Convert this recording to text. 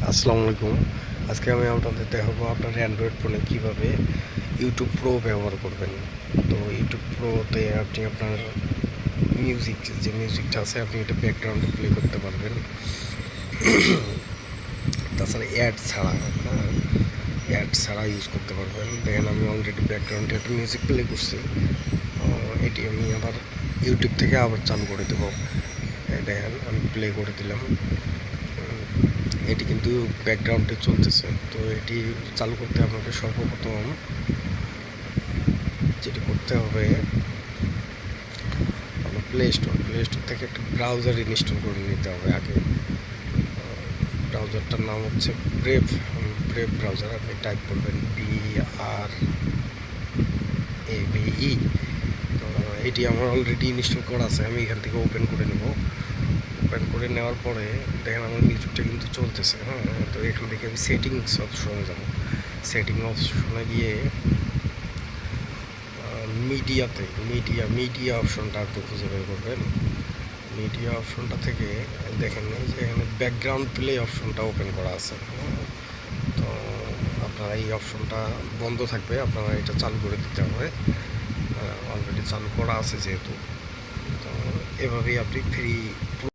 আসসালামু আলাইকুম। আজকে আমি আপনাদের দেখাবো আপনার অ্যান্ড্রয়েড ফোনে কীভাবে ইউটিউব প্রো ব্যবহার করবেন। তো ইউটিউব প্রোতে আপনি আপনার যে মিউজিকটা আছে আপনি এটা ব্যাকগ্রাউন্ডে প্লে করতে পারবেন। তাছাড়া অ্যাড ছাড়া ইউজ করতে পারবেন। দেখেন আমি অলরেডি ব্যাকগ্রাউন্ডে একটা মিউজিক প্লে করছি। এটি আমি আবার ইউটিউব থেকে আবার চালু করে দেবো। দেখেন আমি প্লে করে দিলাম। এটি কিন্তু ব্যাকগ্রাউন্ডে চলতেছে। তো এটি চালু করতে আপনাকে সর্বপ্রথম যেটি করতে হবে, আপনার প্লে স্টোর থেকে একটা ব্রাউজার ইনস্টল করে নিতে হবে আগে। ব্রাউজারটার নাম হচ্ছে ব্রেভ ব্রাউজার। আপনি টাইপ করবেন BRAVE। তো এটি আমার অলরেডি ইনস্টল করা আছে। আমি এখান থেকে ওপেন করে নেব। ওপেন করে নেওয়ার পরে দেখেন আমার মিউজিকটা কিন্তু চলতেছে। তো এখান থেকে আমি সেটিংস অপশনে যাব। সেটিং অপশনে গিয়ে মিডিয়া অপশনটা আপনি খুঁজে বের করবেন। মিডিয়া অপশনটা থেকে দেখেন যে এখানে ব্যাকগ্রাউন্ড প্লে অপশনটা ওপেন করা আছে। তো আপনারা এই অপশনটা বন্ধ থাকবে, আপনারা এটা চালু করে দিতে হবে। অলরেডি চালু করা আছে যেহেতু। তো এভাবেই আপনি ফ্রি